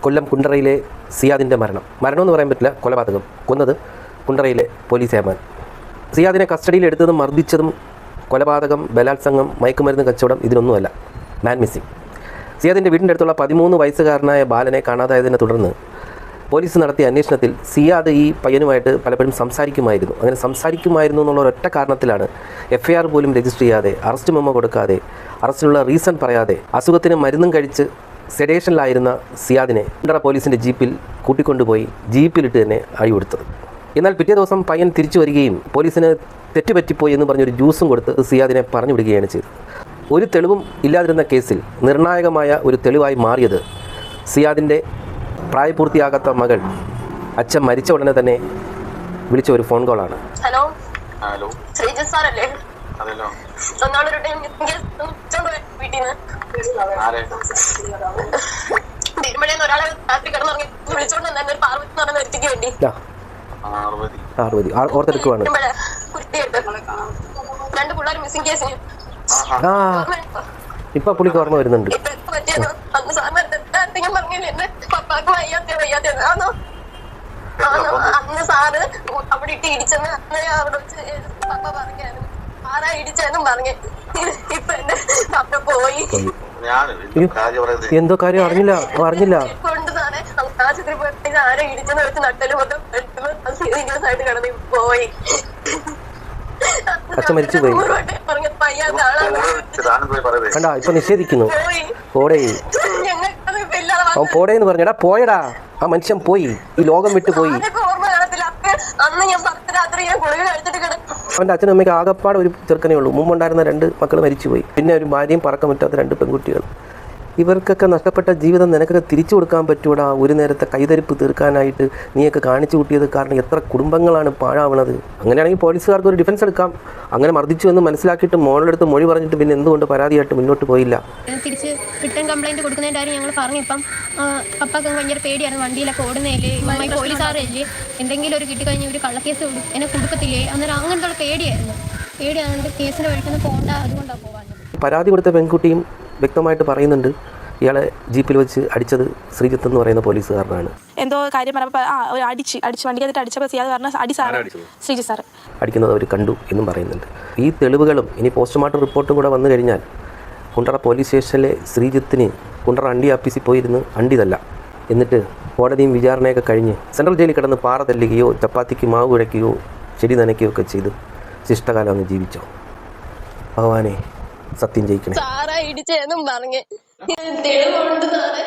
കൊല്ലം കുണ്ടറയിലെ സിയാദിൻ്റെ മരണമെന്ന് പറയാൻ പറ്റില്ല, കൊലപാതകം. കൊന്നത് കുണ്ടറയിലെ പോലീസ് ഏമാൻ. സിയാദിനെ കസ്റ്റഡിയിൽ എടുത്തതും മർദ്ദിച്ചതും കൊലപാതകം, ബലാത്സംഗം, മയക്കുമരുന്ന് കച്ചവടം ഇതിനൊന്നുമല്ല. Man missing. സിയാദിൻ്റെ വീടിൻ്റെ അടുത്തുള്ള 13 വയസ്സുകാരനായ ബാലനെ കാണാതായതിനെ തുടർന്ന് പോലീസ് നടത്തിയ അന്വേഷണത്തിൽ സിയാദ് ഈ പയ്യനുമായിട്ട് പലപ്പോഴും സംസാരിക്കുമായിരുന്നു. അങ്ങനെ സംസാരിക്കുമായിരുന്നു എന്നുള്ള ഒരൊറ്റ കാരണത്തിലാണ് FIR പോലും രജിസ്റ്റർ ചെയ്യാതെ, അറസ്റ്റ് മെമ്മോ കൊടുക്കാതെ, അറസ്റ്റിനുള്ള റീസൺ പറയാതെ, അസുഖത്തിന് മരുന്നും കഴിച്ച് സെഡേഷനിലായിരുന്ന സിയാദിനെ കുണ്ടറ പോലീസിൻ്റെ ജീപ്പിൽ കൂട്ടിക്കൊണ്ടുപോയി ജീപ്പിലിട്ട് തന്നെ അഴികൊടുത്തത്. എന്നാൽ പിറ്റേ ദിവസം പയ്യൻ തിരിച്ചു വരികയും പോലീസിന് തെറ്റുപറ്റിപ്പോയി എന്ന് പറഞ്ഞൊരു ജ്യൂസും കൊടുത്ത് സിയാദിനെ പറഞ്ഞു വിടുകയാണ് ചെയ്തത്. ഒരു തെളിവും ഇല്ലാതിരുന്ന കേസിൽ നിർണായകമായ ഒരു തെളിവായി മാറിയത് സിയാദിൻ്റെ പ്രായപൂർത്തിയാകാത്ത മകൾ അച്ഛൻ മരിച്ച ഉടനെ തന്നെ വിളിച്ച ഒരു ഫോൺ കോളാണ്. ഹലോ, ശ്രീജിത്ത് സാറല്ലേ? ഒരാളെ രാത്രി കിടന്നുറങ്ങി വിളിച്ചോണ്ട് വന്നു. പാർവതി എന്ന് പറയുന്ന വ്യക്തിക്ക് വേണ്ടി ഓർത്തെടുക്കുവാണ്. 2 പിള്ളേർ മിസ്സിംഗ് കേസിന് ഇപ്പൊ പുള്ളിക്ക് ഓർമ്മ വരുന്നുണ്ട്. അന്ന് സാറ് അവിടെ ഇട്ട് ഇടിച്ചെന്ന് അവിടെ വെച്ച് പപ്പ പറഞ്ഞായിരുന്നു. ആരാ ഇടിച്ചെന്നും പറഞ്ഞു. ഇപ്പൊ എന്റെ പപ്പ പോയി. എന്തോ കാര്യം അറിഞ്ഞില്ല കൊണ്ട് സാറെ ആശുപത്രി പോയി ആരാ ഇടിച്ചെന്ന് വെച്ച് നട്ടല് മൊത്തം സീരിയസ് ആയിട്ട് കിടന്ന് പോയി. അച്ഛൻ മരിച്ചു പോയി. കണ്ടാ ഇപ്പൊ നിഷേധിക്കുന്നു. പോടേ അവൻ പോടേന്ന് പറഞ്ഞടാ, പോയടാ, ആ മനുഷ്യൻ പോയി, ഈ ലോകം വിട്ടു പോയി. അവൻ്റെ അച്ഛനും അമ്മയ്ക്ക് ആകപ്പാടെ ഒരു ചെറുക്കനേ ഉള്ളൂ. മുമ്പുണ്ടായിരുന്ന 2 മക്കൾ മരിച്ചുപോയി. പിന്നെ ഒരു ഭാര്യയും പറക്കം പറ്റാത്ത 2 പെൺകുട്ടികൾ. ഇവർക്കൊക്കെ നഷ്ടപ്പെട്ട ജീവിതം നിനക്കൊക്കെ തിരിച്ചു കൊടുക്കാൻ പറ്റൂടാ. ഒരു നേരത്തെ കൈതരിപ്പ് തീർക്കാനായിട്ട് നീയൊക്കെ കാണിച്ചു കൂട്ടിയത് കാരണം എത്ര കുടുംബങ്ങളാണ് പാഴാവണത്. അങ്ങനെയാണെങ്കിൽ പോലീസുകാർക്ക് ഒരു ഡിഫൻസ് എടുക്കാം. അങ്ങനെ മർദ്ദിച്ചു എന്ന് മനസ്സിലാക്കിയിട്ട് മോളെടുത്ത് മൊഴി പറഞ്ഞിട്ട് പിന്നെ എന്തുകൊണ്ട് പരാതിയായിട്ട് മുന്നോട്ട് പോയില്ല? തിരിച്ച് റിട്ടേൺ കംപ്ലൈൻറ്റ് കൊടുക്കുന്നതിൻ്റെ കാര്യം ഞങ്ങൾ പറഞ്ഞു. ഇപ്പം പപ്പാക്ക് ഭയങ്കര പേടിയായിരുന്നു. വണ്ടിയിലൊക്കെ ഓടുന്നതിൽ പോലീസുകാരല്ലേ എന്തെങ്കിലും ഒരു കിട്ടിക്കഴിഞ്ഞാൽ ഒരു കള്ളക്കേസ് എന്നെ കൊടുക്കത്തില്ലേ, അന്നേരം അങ്ങനത്തെ പേടിയായിരുന്നു. പേടിയാണെങ്കിൽ കേസിന് വഴിക്കൊന്ന് പോകണ്ട, അതുകൊണ്ടാണ് പോകാൻ. പരാതി കൊടുത്ത പെൺകുട്ടിയും വ്യക്തമായിട്ട് പറയുന്നുണ്ട് ഇയാളെ ജീപ്പിൽ വെച്ച് അടിച്ചത് ശ്രീജിത്ത് എന്ന് പറയുന്ന പോലീസുകാരനാണ്. എന്തോ കാര്യം പറഞ്ഞപ്പോൾ അടിച്ച് വണ്ടി കണ്ടിട്ട് അടിച്ചപ്പോൾ സിയാദ് പറഞ്ഞ ശ്രീജിത്ത് സാറ് അടിക്കുന്നത് അവർ കണ്ടു എന്നും പറയുന്നുണ്ട്. ഈ തെളിവുകളും ഇനി പോസ്റ്റ്മോർട്ടം റിപ്പോർട്ടും കൂടെ വന്നു കഴിഞ്ഞാൽ കുണ്ടറ പോലീസ് സ്റ്റേഷനിലെ ശ്രീജിത്തിന് കുണ്ടറ അണ്ടി ആഫീസിൽ പോയിരുന്ന് അണ്ടിതല്ല, എന്നിട്ട് കോടതിയും വിചാരണയൊക്കെ കഴിഞ്ഞ് സെൻട്രൽ ജയിലിൽ കിടന്ന് പാറ തല്ലുകയോ ചപ്പാത്തിക്ക് മാവ് കുഴയ്ക്കുകയോ ചെടി നനയ്ക്കുകയോ ഒക്കെ ചെയ്ത് ശിഷ്ടകാലം അങ്ങ് ജീവിച്ചോ? ഭഗവാനെ, സത്യം ജയിക്കണേ. സാറാ ഇടിച്ചെന്നും പറഞ്ഞ് തെളിവുണ്ട് സാറേ.